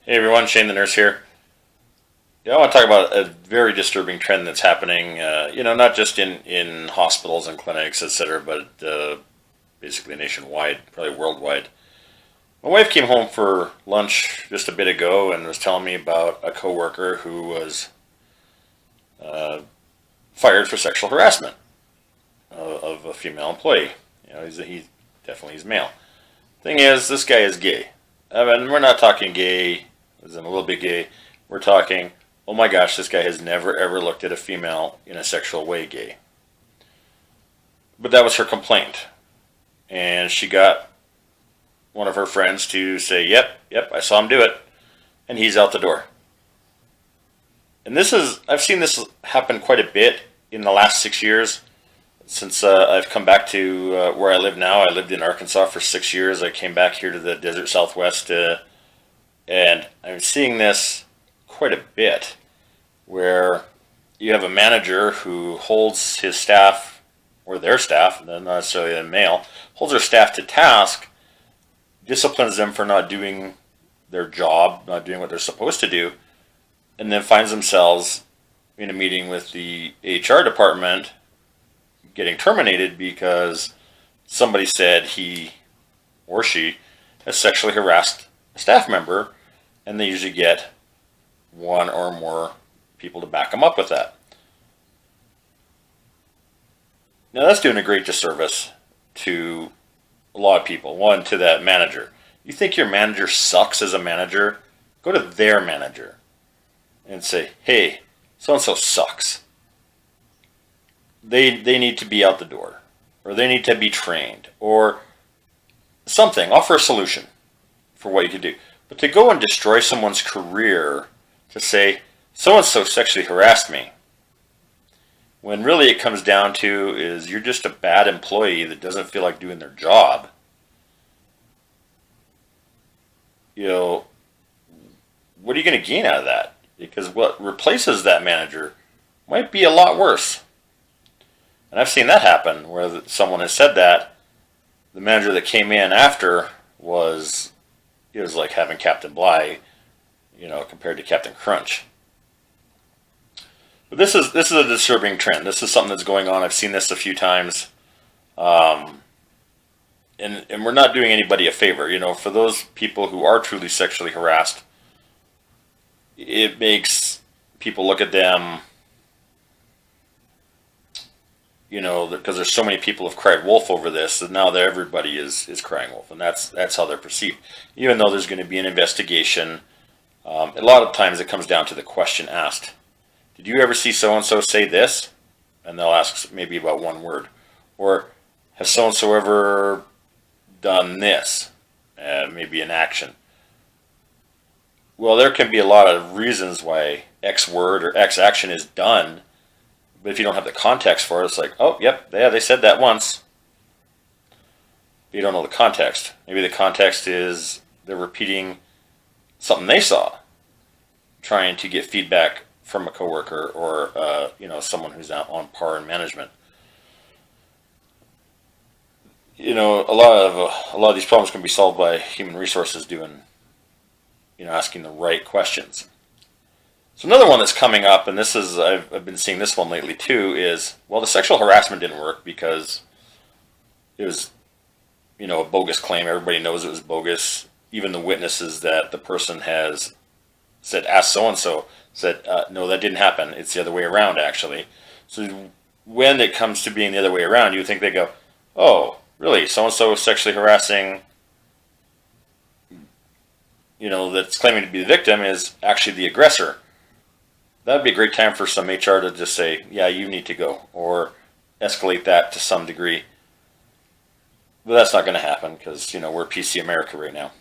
Hey everyone, Shane the Nurse here. Yeah, I want to talk about a very disturbing trend that's happening, not just in hospitals and clinics, etc., but basically nationwide, probably worldwide. My wife came home for lunch just a bit ago and was telling me about a coworker who was uh, fired for sexual harassment of a female employee. He's definitely he's male. Thing is, this guy is gay. I mean, we're not talking gay, as in a little bit gay. We're talking, oh my gosh, this guy has never ever looked at a female in a sexual way gay. But that was her complaint. And she got one of her friends to say, yep, I saw him do it. And he's out the door. And I've seen this happen quite a bit in the last 6 years. Since I've come back to where I live now. I lived in Arkansas for 6 years. I came back here to the desert southwest, and I'm seeing this quite a bit, where you have a manager who holds his staff, or their staff, not necessarily a male, holds their staff to task, disciplines them for not doing their job, not doing what they're supposed to do, and then finds themselves in a meeting with the HR department getting terminated because somebody said he or she has sexually harassed a staff member, and they usually get one or more people to back them up with that. Now that's doing a great disservice to a lot of people. One, to that manager. You think your manager sucks as a manager? Go to their manager and say, hey, so-and-so sucks. They need to be out the door, or they need to be trained, or something. Offer a solution for what you can do. But to go and destroy someone's career, to say, so-and-so sexually harassed me, when really it comes down to is you're just a bad employee that doesn't feel like doing their job. What are you going to gain out of that? Because what replaces that manager might be a lot worse. And I've seen that happen, where someone has said that the manager that came in after was like having Captain Bligh, compared to Captain Crunch. But this is a disturbing trend. This is something that's going on. I've seen this a few times, and we're not doing anybody a favor. For those people who are truly sexually harassed, it makes people look at them. Because there's so many people have cried wolf over this, and now that everybody is crying wolf, and that's how they're perceived. Even though there's going to be an investigation, a lot of times it comes down to the question asked. Did you ever see so-and-so say this? And they'll ask maybe about one word. Or, has so-and-so ever done this? Maybe an action. Well, there can be a lot of reasons why X word or X action is done. But if you don't have the context for it, it's like, oh, yep, yeah, they said that once. But you don't know the context. Maybe the context is they're repeating something they saw, trying to get feedback from a coworker or someone who's out on par in management. A lot of these problems can be solved by human resources doing, asking the right questions. So another one that's coming up, and I've been seeing this one lately too, is, well, the sexual harassment didn't work because it was, a bogus claim. Everybody knows it was bogus. Even the witnesses that the person has said, ask so-and-so, said, no, that didn't happen. It's the other way around, actually. So when it comes to being the other way around, you think they go, oh, really, so-and-so is sexually harassing, that's claiming to be the victim is actually the aggressor. That would be a great time for some HR to just say, yeah, you need to go, or escalate that to some degree. But that's not going to happen because, we're PC America right now.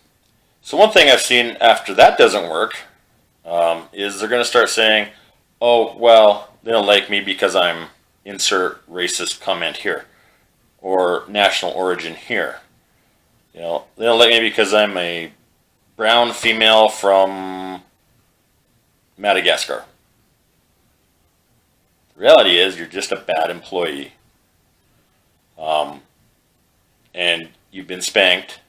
So one thing I've seen after that doesn't work is they're going to start saying, oh, well, they don't like me because I'm insert racist comment here, or national origin here. They don't like me because I'm a brown female from Madagascar. The reality is you're just a bad employee, and you've been spanked,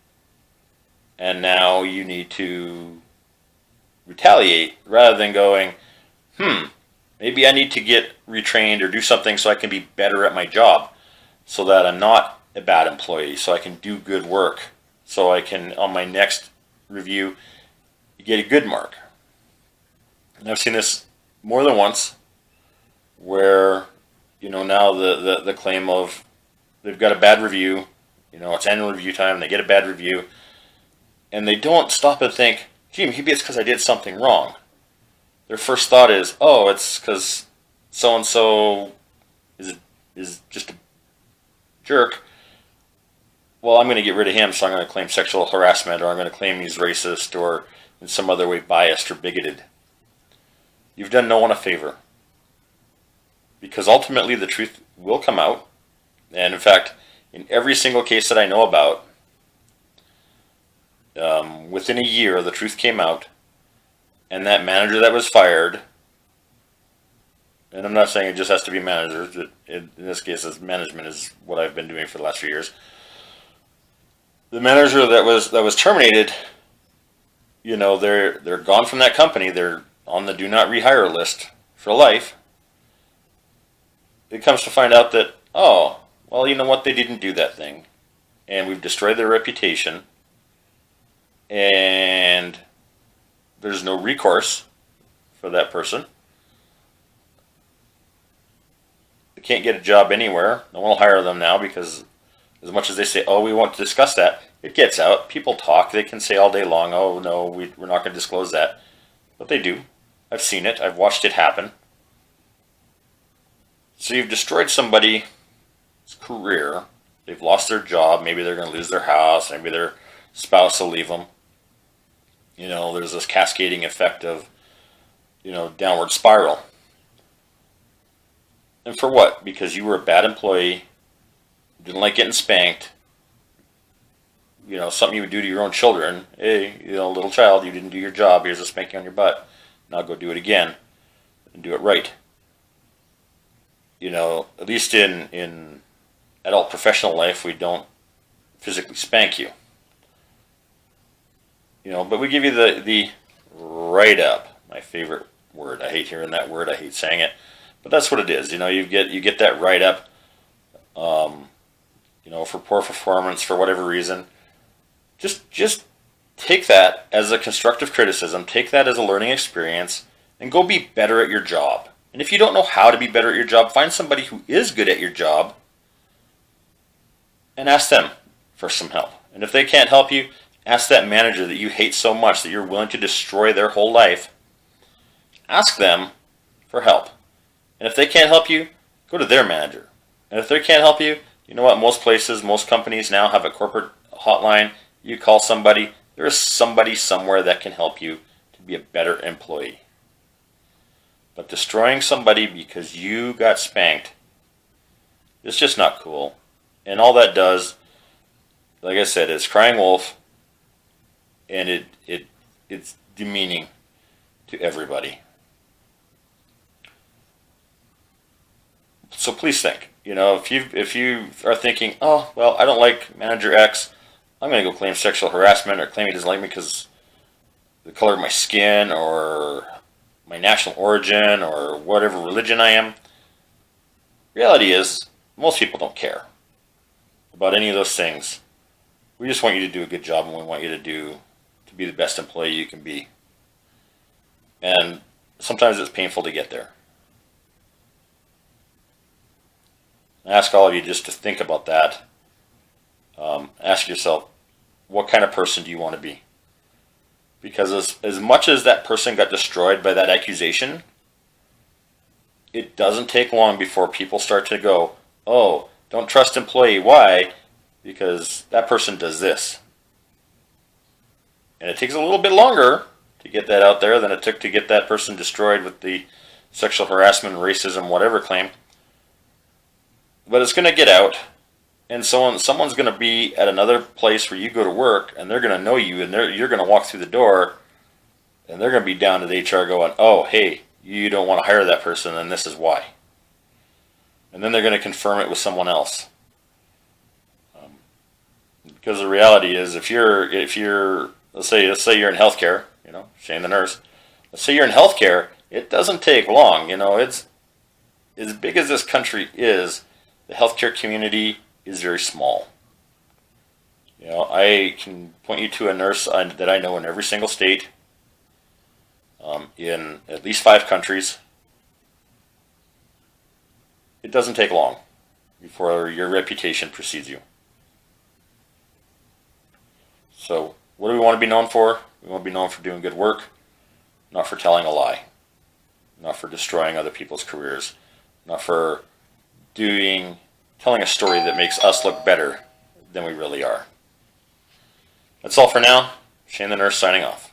and now you need to retaliate rather than going, maybe I need to get retrained or do something so I can be better at my job, so that I'm not a bad employee, so I can do good work, so I can, on my next review, get a good mark. And I've seen this more than once where, now the claim of they've got a bad review, it's annual review time, they get a bad review, and they don't stop and think, gee, maybe it's because I did something wrong. Their first thought is, oh, it's because so-and-so is just a jerk. Well, I'm going to get rid of him, so I'm going to claim sexual harassment, or I'm going to claim he's racist or in some other way biased or bigoted. You've done no one a favor. Because ultimately the truth will come out. And in fact, in every single case that I know about, within a year the truth came out, and that manager that was fired, and I'm not saying it just has to be managers, in this case management is what I've been doing for the last few years. The manager that was terminated, they're gone from that company. They're on the do not rehire list for life. It comes to find out that, oh, well, you know what, they didn't do that thing, and we've destroyed their reputation, and there's no recourse for that person. They can't get a job anywhere. No one will hire them now because as much as they say, oh, we want to discuss that, it gets out. People talk. They can say all day long, oh, no, we're not going to disclose that. But they do. I've seen it. I've watched it happen. So you've destroyed somebody's career. They've lost their job. Maybe they're going to lose their house. Maybe their spouse will leave them. There's this cascading effect of, downward spiral. And for what? Because you were a bad employee, didn't like getting spanked, something you would do to your own children. Hey, little child, you didn't do your job, here's a spanking on your butt. Now go do it again and do it right. At least in adult professional life, we don't physically spank you. But we give you the write-up, my favorite word. I hate hearing that word, I hate saying it. But that's what it is. You get that write-up, for poor performance, for whatever reason. Just take that as a constructive criticism, take that as a learning experience, and go be better at your job. And if you don't know how to be better at your job, find somebody who is good at your job and ask them for some help. And if they can't help you, ask that manager that you hate so much that you're willing to destroy their whole life. Ask them for help. And if they can't help you, go to their manager. And if they can't help you, you know what? Most places, most companies now have a corporate hotline. You call somebody. There is somebody somewhere that can help you to be a better employee. But destroying somebody because you got spanked is just not cool. And all that does, like I said, is crying wolf, and it's demeaning to everybody. So please think, if you are thinking, oh, well, I don't like manager X, I'm going to go claim sexual harassment or claim he doesn't like me because the color of my skin or my national origin or whatever religion I am. Reality is, most people don't care about any of those things. We just want you to do a good job, and we want you to be the best employee you can be. And sometimes it's painful to get there. I ask all of you just to think about that. Ask yourself, what kind of person do you want to be? Because as much as that person got destroyed by that accusation, it doesn't take long before people start to go, oh, don't trust employee. Why? Because that person does this. And it takes a little bit longer to get that out there than it took to get that person destroyed with the sexual harassment, racism, whatever claim. But it's going to get out, and someone's going to be at another place where you go to work, and they're going to know you, and you're going to walk through the door, and they're going to be down to the HR going, oh, hey, you don't want to hire that person, and this is why. And then they're going to confirm it with someone else. Because the reality is, if you're let's say you're in healthcare, Shane the nurse, Let's say you're in healthcare, it doesn't take long. It's as big as this country is. The healthcare community is very small. I can point you to a nurse that I know in every single state, in at least 5 countries. It doesn't take long before your reputation precedes you. So, what do we want to be known for? We want to be known for doing good work, not for telling a lie, not for destroying other people's careers, not for telling a story that makes us look better than we really are. That's all for now. Shane the Nurse signing off.